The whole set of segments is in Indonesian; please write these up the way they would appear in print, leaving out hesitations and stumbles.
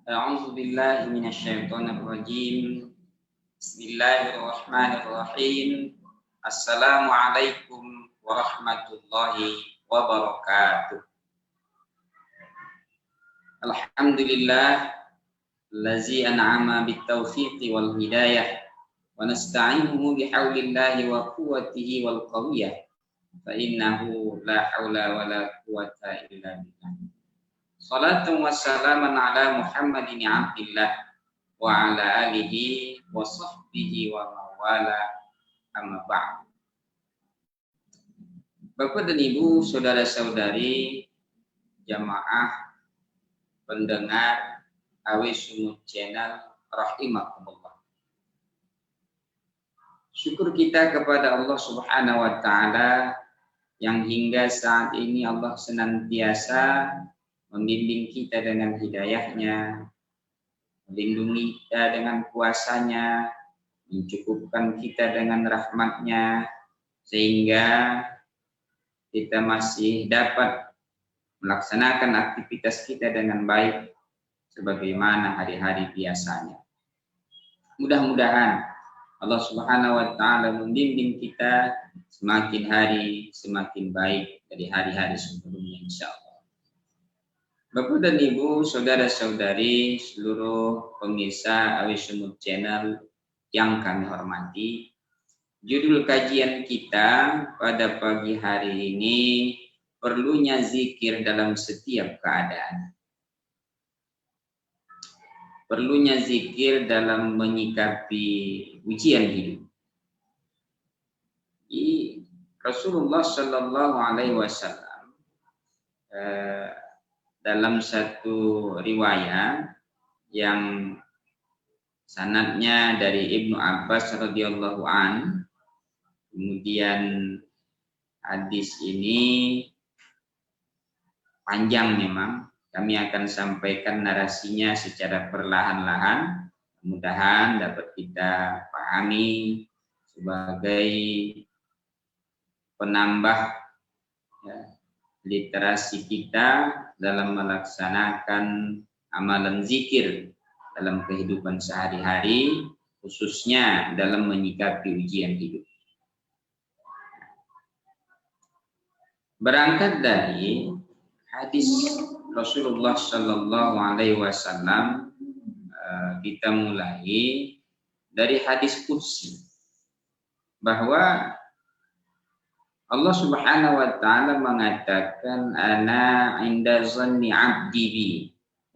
أعوذ بالله من الشيطان الرجيم. بسم الله الرحمن الرحيم. السلام عليكم ورحمة الله وبركاته. الحمد لله الذي أنعم بالتوفيق والهداية ونستعينه بحول الله وقوته والقوية فإنه لا حول ولا قوة إلا بالله. Salatu wassalaman ala Muhammadin abdillah wa ala alihi wa sahbihi wa mawala amma ba'd. Bapak dan Ibu, saudara-saudari, jamaah pendengar Awi Sumut Channel rahimakumullah. Syukur kita kepada Allah Subhanahu wa taala yang hingga saat ini Allah senantiasa membimbing kita dengan hidayahnya, melindungi kita dengan kuasanya, mencukupkan kita dengan rahmatnya, sehingga kita masih dapat melaksanakan aktivitas kita dengan baik sebagaimana hari-hari biasanya. Mudah-mudahan Allah Subhanahu wa taala membimbing kita semakin hari semakin baik dari hari-hari sebelumnya insyaallah. Bapak dan Ibu, saudara-saudari, seluruh pemirsa Awi Sumut Channel yang kami hormati, judul kajian kita pada pagi hari ini, perlunya zikir dalam setiap keadaan. Perlunya zikir dalam menyikapi ujian hidup. Rasulullah Shallallahu Alaihi Wasallam dalam satu riwayat yang sanadnya dari Ibnu Abbas radhiyallahu an, kemudian hadis ini panjang memang, kami akan sampaikan narasinya secara perlahan-lahan, mudah-mudahan dapat kita pahami sebagai penambah literasi kita dalam melaksanakan amalan zikir dalam kehidupan sehari-hari, khususnya dalam menyikapi ujian hidup. Berangkat dari hadis Rasulullah Shallallahu Alaihi Wasallam, kita mulai dari hadis qudsi bahwa Allah Subhanahu wa taala mengatakan, ana inda zanni 'abdi bi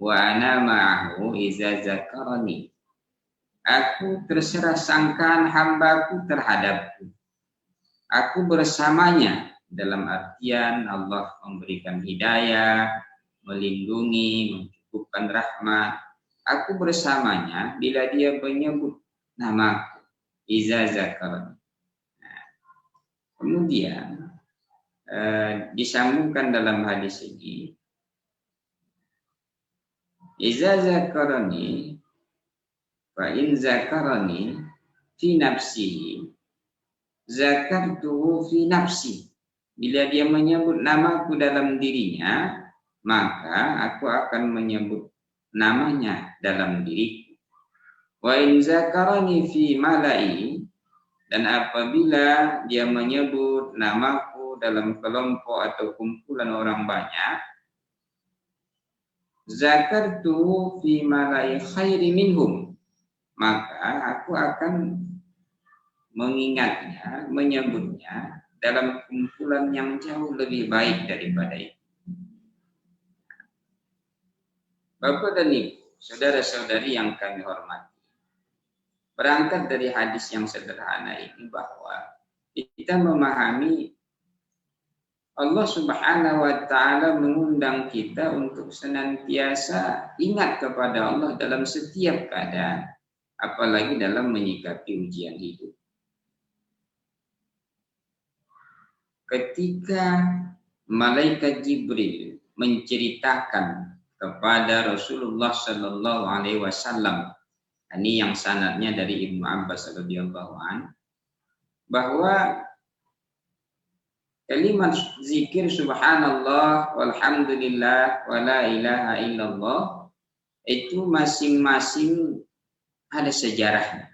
wa ana ma'ahu idza zakarani. Aku terserah sangkaan hambaku terhadapku. Aku bersamanya, dalam artian Allah memberikan hidayah, melindungi, mencukupkan rahmat. Aku bersamanya bila dia menyebut namaku, idza zakarani. Kemudian disambungkan dalam hadis ini, iza zakarani fa in zakarani fi nafsihi zakartuhu fi nafsi. Bila dia menyebut namaku dalam dirinya, maka aku akan menyebut namanya dalam diriku. Wa in zakarani fi mala'i, dan apabila dia menyebut namaku dalam kelompok atau kumpulan orang banyak, zakartu fi malai khairi minhum, maka aku akan mengingatnya, menyebutnya dalam kumpulan yang jauh lebih baik daripada itu. Bapak dan Ibu, saudara-saudari yang kami hormati, berangkat dari hadis yang sederhana ini bahwa kita memahami Allah Subhanahu wa taala mengundang kita untuk senantiasa ingat kepada Allah dalam setiap keadaan, apalagi dalam menyikapi ujian hidup. Ketika malaikat Jibril menceritakan kepada Rasulullah Shallallahu Alaihi Wasallam, ini yang sanadnya dari Ibnu Abbas radhiyallahu an, bahwa kalimat zikir subhanallah walhamdulillah wa la ilaha illallah itu masing-masing ada sejarahnya.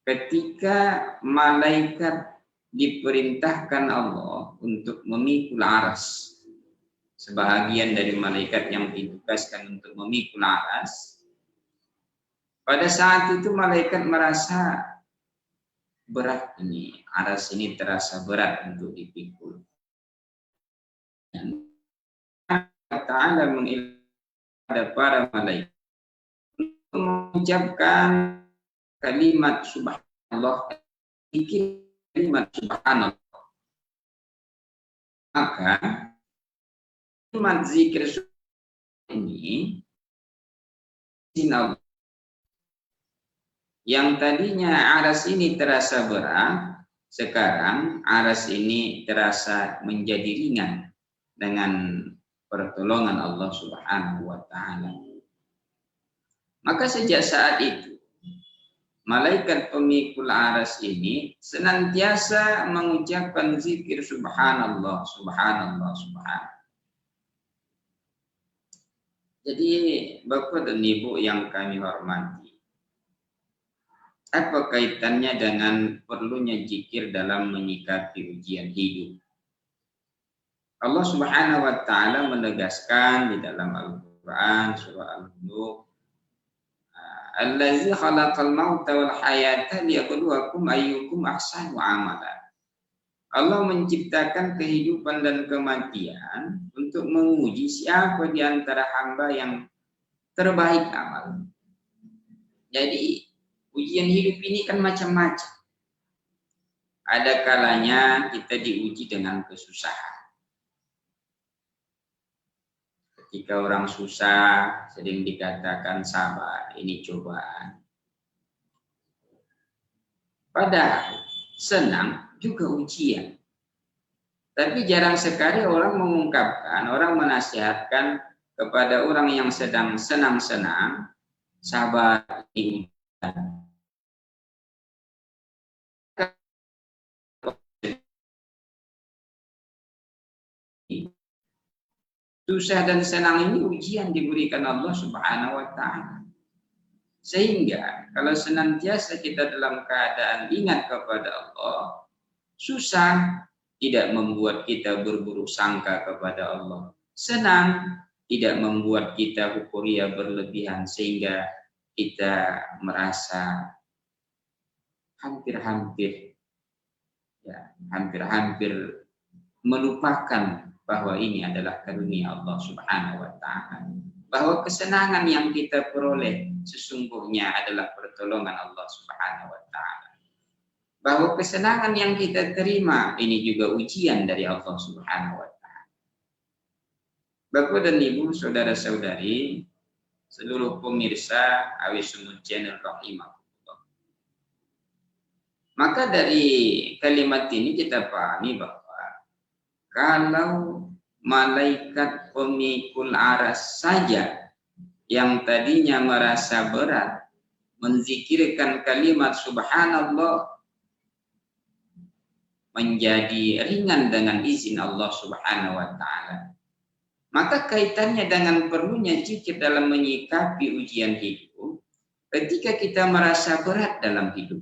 Ketika malaikat diperintahkan Allah untuk memikul aras, sebahagian dari malaikat yang ditugaskan untuk memikul aras, pada saat itu malaikat merasa berat ini, aras ini terasa berat untuk dipikul. Allah Ta'ala mengizinkan para malaikat mengucapkan kalimat subhanallah, kalimat subhanallah. Maka kalimat zikir ini yang tadinya aras ini terasa berat, sekarang aras ini terasa menjadi ringan dengan pertolongan Allah Subhanahu wa Ta'ala. Maka sejak saat itu malaikat pemikul aras ini senantiasa mengucapkan zikir subhanallah, subhanallah, subhanallah. Jadi Bapak dan Ibu yang kami hormati, apa kaitannya dengan perlunya zikir dalam menyikapi ujian hidup? Allah Subhanahu wa Ta'ala menegaskan di dalam Al-Quran surah Al-Mulk, Allazi khalaqal mauta wal hayata liyabluwakum ayyukum ahsanu amala. Allah menciptakan kehidupan dan kematian untuk menguji siapa di antara hamba yang terbaik amal. Jadi ujian hidup ini kan macam-macam. Ada kalanya kita diuji dengan kesusahan. Ketika orang susah, sering dikatakan sabar, ini cobaan. Padahal senang juga ujian. Tapi jarang sekali orang mengungkapkan, orang menasihatkan kepada orang yang sedang senang-senang, sabar, ini ujian. Susah dan senang ini ujian diberikan Allah Subhanahu wa Ta'ala. Sehingga kalau senantiasa kita dalam keadaan ingat kepada Allah, susah tidak membuat kita berburuk sangka kepada Allah. Senang tidak membuat kita euforia berlebihan sehingga kita merasa hampir-hampir melupakan bahwa ini adalah karunia Allah Subhanahu wa Ta'ala. Bahwa kesenangan yang kita peroleh sesungguhnya adalah pertolongan Allah Subhanahu wa Ta'ala. Bahwa kesenangan yang kita terima ini juga ujian dari Allah Subhanahu wa Ta'ala. Bapak dan Ibu, saudara-saudari, seluruh pemirsa Awisunut Channel rahimahullah. Maka dari kalimat ini kita pahami bahwa kalau malaikat pemikul aras saja yang tadinya merasa berat menzikirkan kalimat subhanallah menjadi ringan dengan izin Allah Subhanahu wa Ta'ala, maka kaitannya dengan perlunya zikir dalam menyikapi ujian hidup. Ketika kita merasa berat dalam hidup,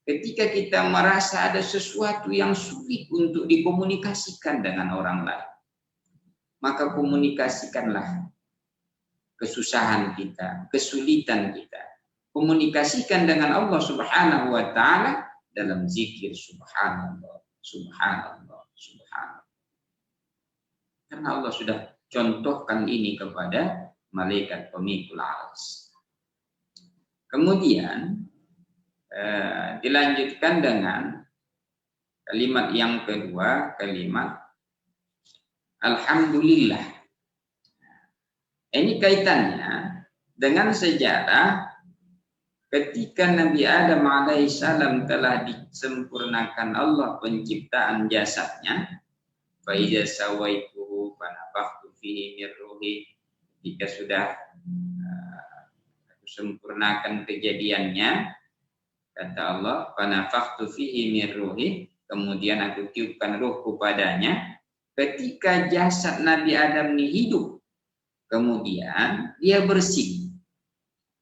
ketika kita merasa ada sesuatu yang sulit untuk dikomunikasikan dengan orang lain, maka komunikasikanlah kesusahan kita, kesulitan kita. Komunikasikan dengan Allah Subhanahu wa Ta'ala dalam zikir subhanallah, subhanallah, subhanallah. Karena Allah sudah contohkan ini kepada malaikat pemikul aras. Kemudian dilanjutkan dengan kalimat yang kedua, kalimat alhamdulillah. Ini kaitannya dengan sejarah ketika Nabi Adam alaihissalam telah disempurnakan Allah penciptaan jasadnya, fa iza sawaituhu fa nafakhtu fihi min ruhi. Ketika sudah sempurnakan kejadiannya, kata Allah, fa nafakhtu fihi min ruhi, kemudian aku tiupkan ruhku padanya, ketika jasad Nabi Adam ini hidup, kemudian dia bersin.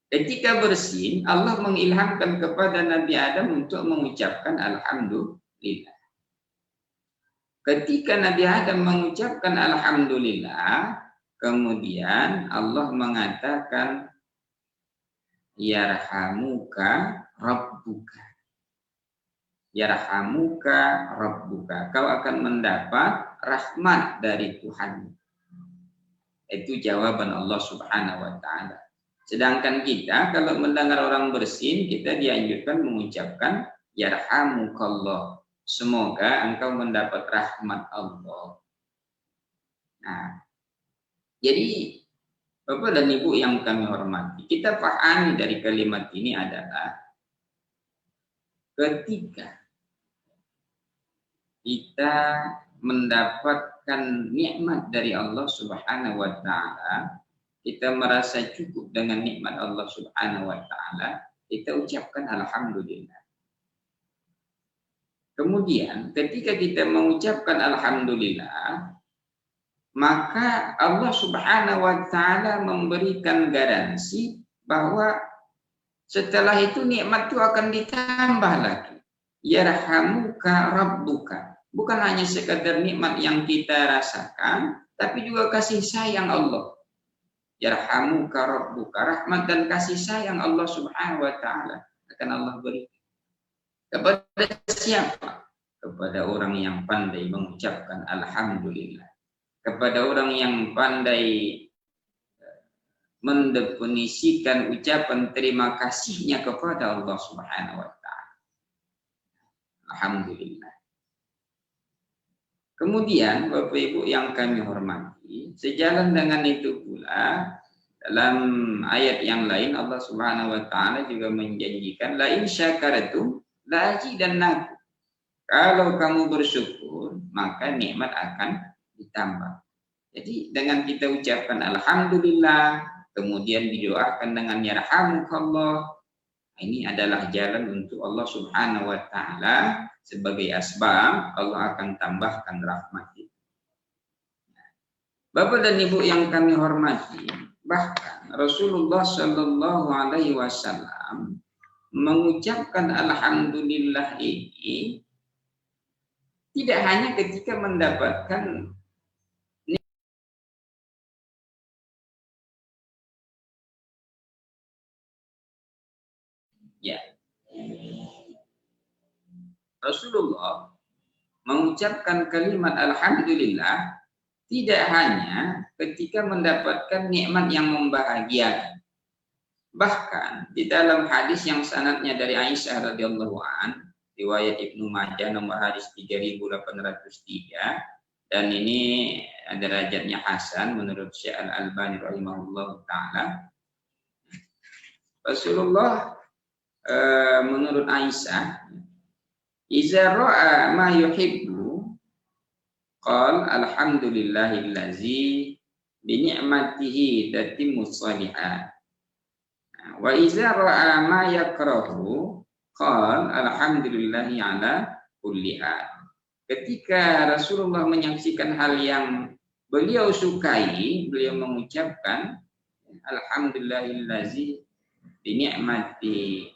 Ketika bersin, Allah mengilhamkan kepada Nabi Adam untuk mengucapkan alhamdulillah. Ketika Nabi Adam mengucapkan alhamdulillah, kemudian Allah mengatakan yarhamuka rabbuka. Yarhamuka rabbuka. Kau akan mendapat rahmat dari Tuhan. Itu jawaban Allah Subhanahu wa taala. Sedangkan kita kalau mendengar orang bersin, kita dianjurkan mengucapkan yarhamukallah. Semoga engkau mendapat rahmat Allah. Nah, jadi Bapak dan Ibu yang kami hormati, kita pahami dari kalimat ini adalah ketika kita mendapatkan nikmat dari Allah Subhanahu wa taala, kita merasa cukup dengan nikmat Allah Subhanahu wa taala, kita ucapkan alhamdulillah. Kemudian ketika kita mengucapkan alhamdulillah, maka Allah Subhanahu wa taala memberikan garansi bahwa setelah itu nikmat itu akan ditambah lagi. Yarhamuka rabbuka. Bukan hanya sekadar nikmat yang kita rasakan, tapi juga kasih sayang Allah. Yarhamuka rabbuka, rahmat dan kasih sayang Allah Subhanahu wa taala akan Allah berikan. Kepada siapa? Kepada orang yang pandai mengucapkan alhamdulillah. Kepada orang yang pandai mendefinisikan ucapan terima kasihnya kepada Allah Subhanahu wa taala. Alhamdulillah. Kemudian Bapak Ibu yang kami hormati, sejalan dengan itu pula dalam ayat yang lain Allah Subhanahu wa taala juga menjanjikan la in syakartum la azidannakum. Kalau kamu bersyukur, maka nikmat akan ditambah. Jadi dengan kita ucapkan alhamdulillah, kemudian didoakan dengan yarhamukallah, ini adalah jalan untuk Allah Subhanahu wa taala sebagai asbab Allah akan tambahkan rahmat itu. Bapak dan Ibu yang kami hormati, bahkan Rasulullah Shallallahu alaihi wasallam mengucapkan alhamdulillah ini tidak hanya ketika mendapatkan ya. Rasulullah mengucapkan kalimat alhamdulillah tidak hanya ketika mendapatkan nikmat yang membahagiakan. Bahkan di dalam hadis yang sanadnya dari Aisyah radhiyallahu an, riwayat Ibnu Majah nomor hadis 3803, dan ini derajatnya hasan menurut Syekh Al-Albani rahimahullah taala. Rasulullah menurut Aisyah, iza ra'a ma yuhibbu qala alhamdulillahillazi bi ni'matihi tatimmus shalihat. Wa iza ra'a ma yakrahu qala alhamdulillahi ala kulli hal. Ketika Rasulullah menyaksikan hal yang beliau sukai, beliau mengucapkan alhamdulillahillazi bi ni'mati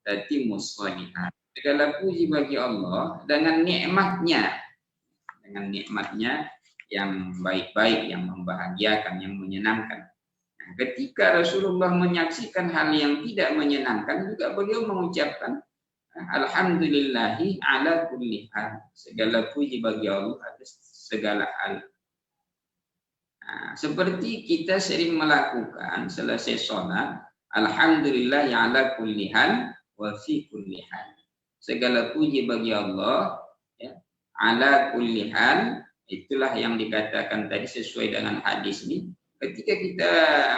tatimmus shalihat. Segala puji bagi Allah dengan nikmatnya yang baik-baik, yang membahagiakan, yang menyenangkan. Nah, ketika Rasulullah menyaksikan hal yang tidak menyenangkan, juga beliau mengucapkan alhamdulillahi ala kulli hal. Segala puji bagi Allah atas segala hal. Nah, seperti kita sering melakukan selesai sholat, alhamdulillahi ala kulli hal wa fi kulli hal. Segala puji bagi Allah, ya, ala kulli hal, itulah yang dikatakan tadi sesuai dengan hadis ini. Ketika kita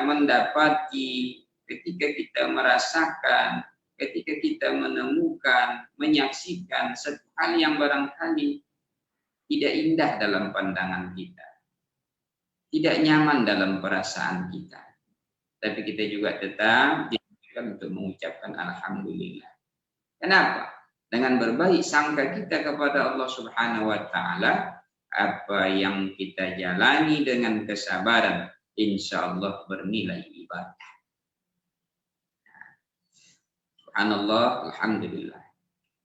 mendapati, ketika kita merasakan, ketika kita menemukan, menyaksikan satu hal yang barangkali tidak indah dalam pandangan kita, tidak nyaman dalam perasaan kita, tapi kita juga tetap dianjurkan untuk mengucapkan alhamdulillah. Kenapa? Dengan berbaik sangka kita kepada Allah Subhanahu wa taala, apa yang kita jalani dengan kesabaran, insya Allah bernilai ibadah. Subhanallah, alhamdulillah.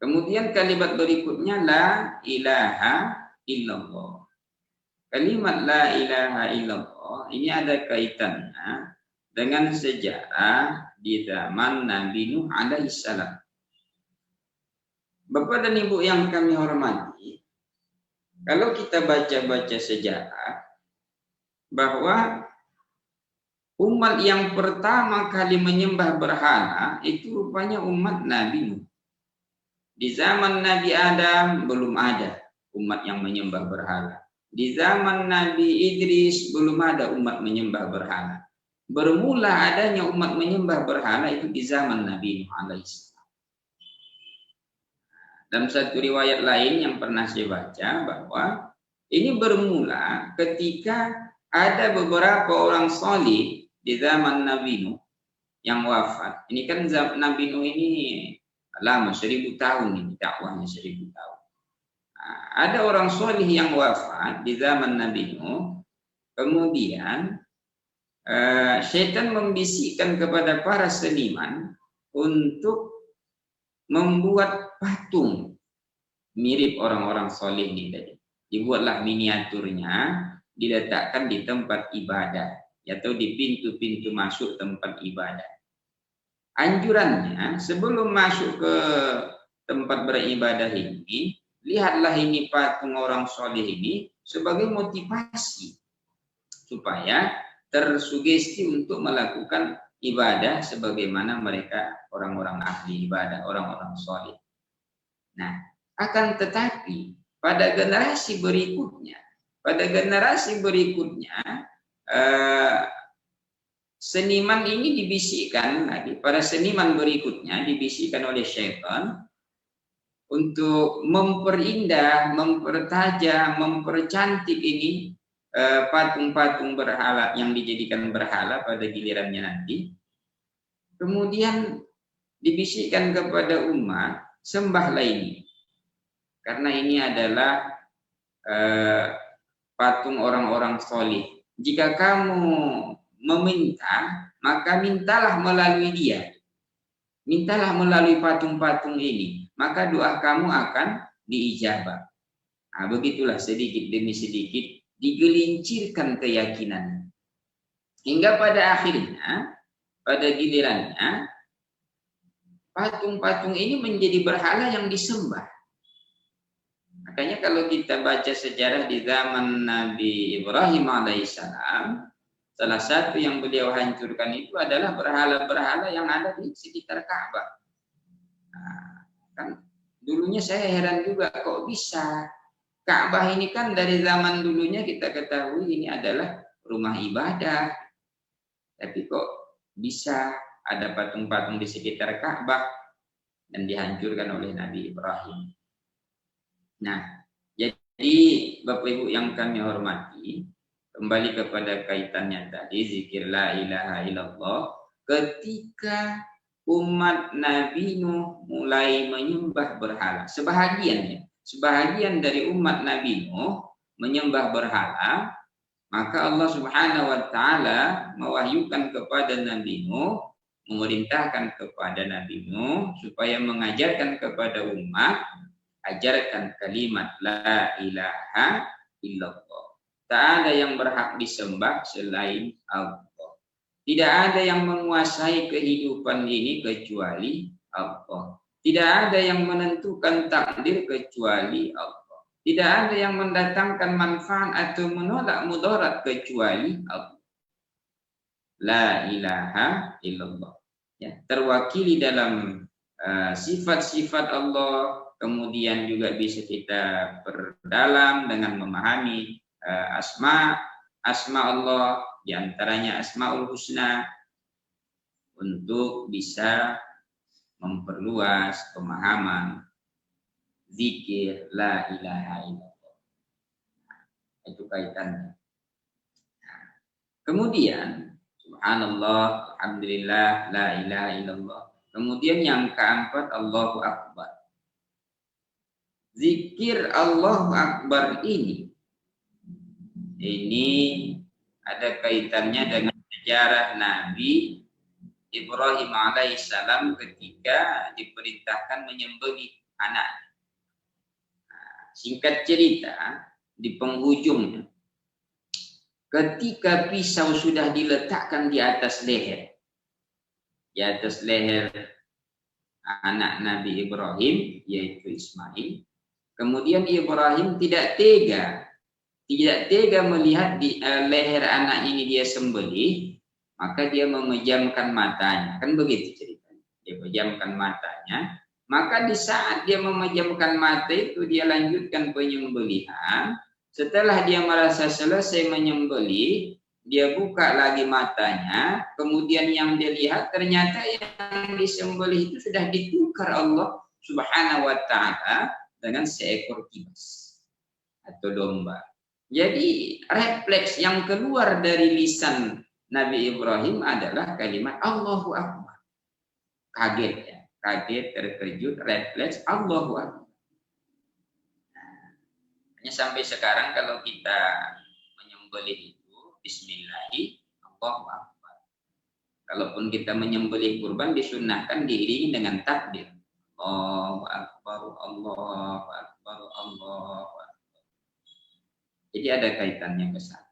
Kemudian kalimat berikutnya la ilaha illallah. Kalimat la ilaha illallah ini ada kaitannya dengan sejarah di zaman Nabi Nuh alaihissalam. Bapak dan Ibu yang kami hormati, kalau kita baca-baca sejarah bahwa umat yang pertama kali menyembah berhala itu rupanya umat Nabi Nuh. Di zaman Nabi Adam belum ada umat yang menyembah berhala. Di zaman Nabi Idris belum ada umat menyembah berhala. Bermula adanya umat menyembah berhala itu di zaman Nabi Nuh alaihissalam. Dalam satu riwayat lain yang pernah saya baca bahwa ini bermula ketika ada beberapa orang salih di zaman Nabi Nuh yang wafat. Ini kan Nabi Nuh ini lama, 1000 tahun ini dakwahnya, 1000 tahun. Nah, ada orang salih yang wafat di zaman Nabi Nuh. Kemudian syaitan membisikkan kepada para seniman untuk membuat patung mirip orang-orang soleh ini tadi. Dibuatlah miniaturnya, diletakkan di tempat ibadah atau di pintu-pintu masuk tempat ibadah. Anjurannya sebelum masuk ke tempat beribadah ini, lihatlah ini patung orang soleh ini sebagai motivasi supaya tersugesti untuk melakukan ibadah sebagaimana mereka orang-orang ahli ibadah, orang-orang soleh. Nah, akan tetapi pada generasi berikutnya, seniman ini dibisikkan lagi, para seniman berikutnya dibisikkan oleh syaitan untuk memperindah, mempertajam, mempercantik ini patung-patung berhala yang dijadikan berhala pada gilirannya nanti. Kemudian dibisikkan kepada umat, sembahlah ini. Karena ini adalah patung orang-orang soleh. Jika kamu meminta, maka mintalah melalui dia. Mintalah melalui patung-patung ini. Maka doa kamu akan diijabah. Nah, begitulah sedikit demi sedikit digelincirkan keyakinan. Hingga pada akhirnya, pada gilirannya, patung-patung ini menjadi berhala yang disembah. Makanya kalau kita baca sejarah di zaman Nabi Ibrahim alaihissalam, salah satu yang beliau hancurkan itu adalah berhala-berhala yang ada di sekitar Ka'bah. Nah, kan dulunya saya heran juga kok bisa. Ka'bah ini kan dari zaman dulunya kita ketahui ini adalah rumah ibadah. Tapi kok bisa ada patung-patung di sekitar Ka'bah dan dihancurkan oleh Nabi Ibrahim. Nah, jadi Bapak Ibu yang kami hormati, kembali kepada kaitannya tadi, zikir la ilaha illallah, ketika umat Nabi Nuh mulai menyembah berhala, sebahagian dari umat Nabi Nuh menyembah berhala, maka Allah Subhanahu wa taala mewahyukan kepada Nabi Nuh, memerintahkan kepada Nabi Nuh supaya mengajarkan kepada umat, ajarkan kalimat la ilaha illallah. Tak ada yang berhak disembah selain Allah. Tidak ada yang menguasai kehidupan ini kecuali Allah. Tidak ada yang menentukan takdir kecuali Allah. Tidak ada yang mendatangkan manfaat atau menolak mudarat kecuali Allah. La ilaha illallah. Ya, terwakili dalam sifat-sifat Allah. Kemudian juga bisa kita perdalam dengan memahami asma Allah, diantaranya Asmaul Husna, untuk bisa memperluas pemahaman zikir la ilaha illallah. Itu kaitannya. Kemudian subhanallah, alhamdulillah, la ilaha illallah. Kemudian yang keempat, Allahu Akbar. Zikir Allahu Akbar ini Ini ada kaitannya dengan sejarah Nabi Ibrahim alaihissalam ketika diperintahkan menyembelih anak. Singkat cerita, di penghujungnya, ketika pisau sudah diletakkan di atas leher anak Nabi Ibrahim, yaitu Ismail, kemudian Ibrahim tidak tega melihat di leher anak ini dia sembelih, maka dia memejamkan matanya. Kan begitu ceritanya. Dia pejamkan matanya. Maka di saat dia memejamkan mata itu, dia lanjutkan penyembelihan. Setelah dia merasa selesai menyembelih, dia buka lagi matanya. Kemudian yang dia lihat, ternyata yang disembelih itu sudah ditukar Allah Subhanahu wa ta'ala dengan seekor kibas atau domba. Jadi refleks yang keluar dari lisan Nabi Ibrahim adalah kalimat Allahu Akbar. Kaget, terkejut, refleks Allahu Akbar. Hanya sampai sekarang kalau kita menyembelih itu Bismillahi Allahu Akbar. Kalaupun kita menyembelih kurban disunnahkan diiringi dengan takbir. Allahu Akbar, Allahu Akbar, Allahu Akbar. Jadi ada kaitannya ke sana.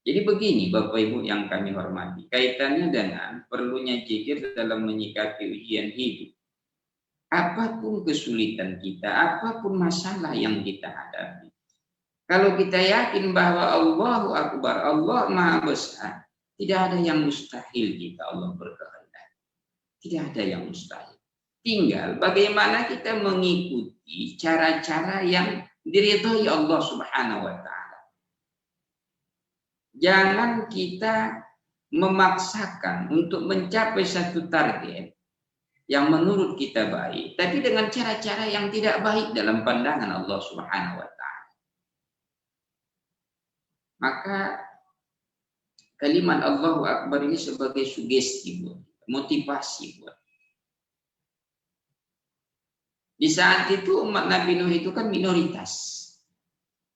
Jadi begini Bapak Ibu yang kami hormati, kaitannya dengan perlunya zikir dalam menyikapi ujian hidup. Apapun kesulitan kita, apapun masalah yang kita hadapi, kalau kita yakin bahwa Allahu Akbar, Allah Maha Besar, tidak ada yang mustahil jika Allah berkehendak. Tidak ada yang mustahil. Tinggal bagaimana kita mengikuti cara-cara yang diridhai Allah Subhanahu wa ta'ala. Jangan kita memaksakan untuk mencapai satu target yang menurut kita baik, tapi dengan cara-cara yang tidak baik dalam pandangan Allah Subhanahu wa ta'ala. Maka kalimat Allahu Akbar ini sebagai sugesti, motivasi buat. Di saat itu umat Nabi Nuh itu kan minoritas.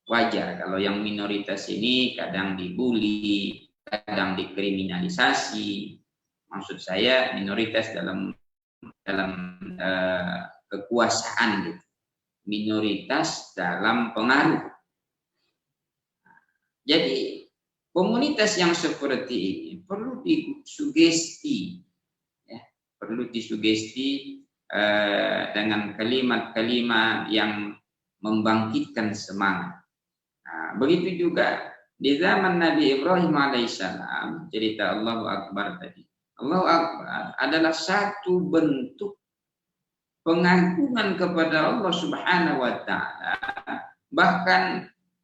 Wajar kalau yang minoritas ini kadang dibully, kadang dikriminalisasi. Maksud saya minoritas dalam kekuasaan gitu. Minoritas dalam pengaruh. Jadi komunitas yang seperti ini perlu disugesti, ya, perlu disugesti dengan kalimat-kalimat yang membangkitkan semangat. Nah, begitu juga di zaman Nabi Ibrahim alaihissalam, cerita Allahu Akbar tadi. Allahu Akbar adalah satu bentuk pengagungan kepada Allah Subhanahu wa ta'ala. Bahkan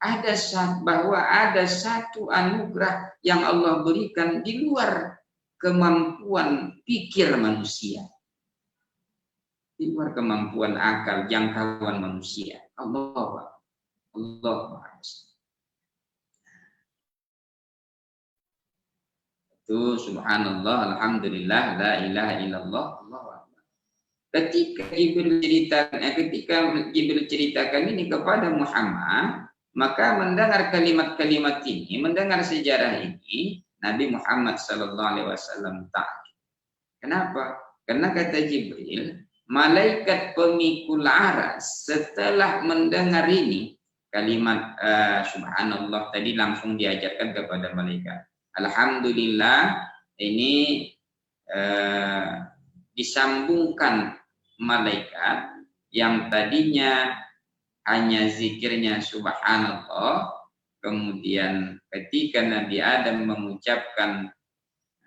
ada satu anugerah yang Allah berikan di luar kemampuan pikir manusia. Di luar kemampuan akal, jangkauan manusia. Allah itu subhanallah, alhamdulillah, la ilaha illallah, Allahu akbar. Ketika Jibril ceritakan ini kepada Muhammad, maka mendengar kalimat-kalimat ini, mendengar sejarah ini, Nabi Muhammad sallallahu alaihi wasallam ta'ala. Kenapa? Karena kata Jibril, malaikat pemikul aras setelah mendengar ini kalimat subhanallah tadi langsung diajarkan kepada malaikat. Alhamdulillah ini disambungkan malaikat yang tadinya hanya zikirnya subhanallah, kemudian ketika Nabi Adam mengucapkan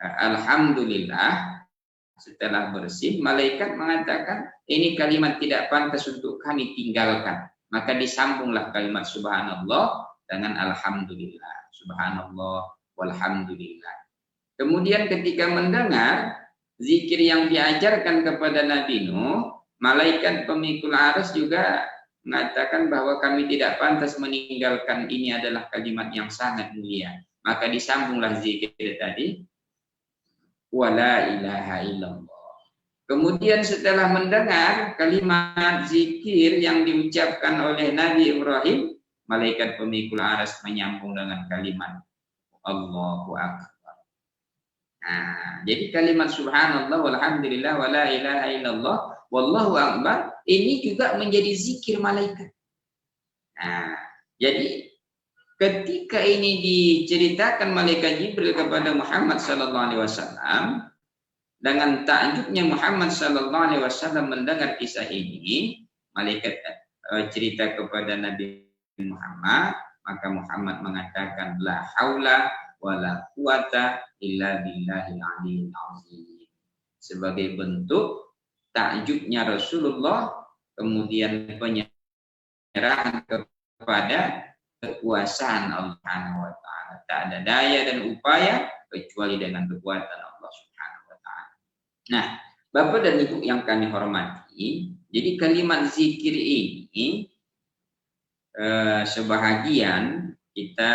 alhamdulillah setelah bersih, malaikat mengatakan ini kalimat tidak pantas untuk kami tinggalkan. Maka disambunglah kalimat subhanallah dengan alhamdulillah. Subhanallah walhamdulillah. Kemudian ketika mendengar zikir yang diajarkan kepada Nabi Nuh, malaikat pemikul aras juga mengatakan bahwa kami tidak pantas meninggalkan, ini adalah kalimat yang sangat mulia. Maka disambunglah zikir tadi, wala ilaha illallah. Kemudian setelah mendengar kalimat zikir yang diucapkan oleh Nabi Ibrahim, malaikat pemikul aras menyambung dengan kalimat Allahu Akbar. Nah, jadi kalimat subhanallah walhamdulillah wala ilaha illallah wallahu akbar ini juga menjadi zikir malaikat. Nah, jadi ketika ini diceritakan malaikat Jibril kepada Muhammad sallallahu alaihi wasallam, dengan takjubnya Muhammad sallallahu alaihi wasallam mendengar kisah ini, malaikat cerita kepada Nabi Muhammad, maka Muhammad mengatakan la haula wala quwata illa billahil aliyil azim. Sebagai bentuk takjubnya Rasulullah, kemudian penyerahan kepada kekuasaan Allah Subhanahu wa taala. Tak ada daya dan upaya kecuali dengan kekuatan Allah Subhanahu wa taala. Nah, Bapak dan Ibu yang kami hormati, jadi kalimat zikir ini sebahagian kita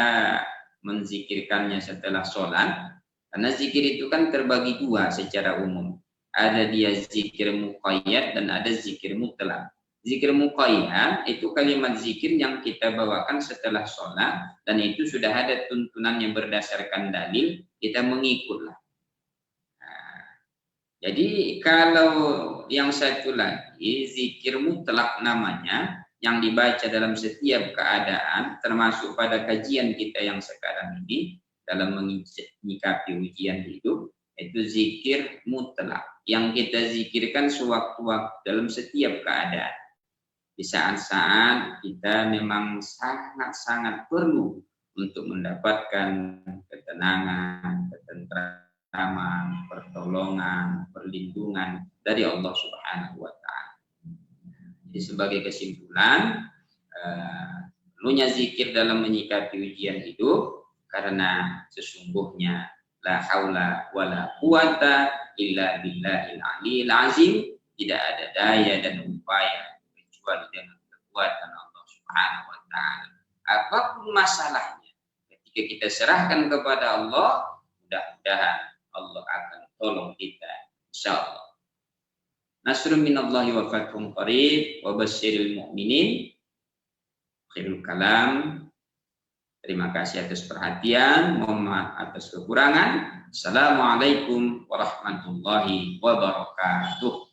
menzikirkannya setelah sholat, karena zikir itu kan terbagi dua secara umum. Ada dia zikir muqayyad dan ada zikir mutlak. Zikir muqayyad itu kalimat zikir yang kita bawakan setelah sholat, dan itu sudah ada tuntunannya berdasarkan dalil, kita mengikutlah. Nah, jadi kalau yang satu lagi zikir mutlak namanya, yang dibaca dalam setiap keadaan, termasuk pada kajian kita yang sekarang ini dalam menyikapi ujian hidup, itu zikir mutlak yang kita zikirkan sewaktu-waktu dalam setiap keadaan. Di saat-saat kita memang sangat-sangat perlu untuk mendapatkan ketenangan, ketentraman, pertolongan, perlindungan dari Allah Subhanahu wa taala. Jadi sebagai kesimpulan, perlunya zikir dalam menyikapi ujian hidup, karena sesungguhnya la haula wala quwata illa billahil aliyil azim, tidak ada daya dan upaya kecuali dengan kekuatan Allah Subhanahu wa taala. Apapun masalahnya, ketika kita serahkan kepada Allah, mudah-mudahan Allah akan tolong kita, insyaallah. Nasrun minallahi wa fathun qarib wa basyiril mu'minin. Akhirul kalam. Terima kasih atas perhatian, mohon maaf atas kekurangan. Assalamualaikum warahmatullahi wabarakatuh.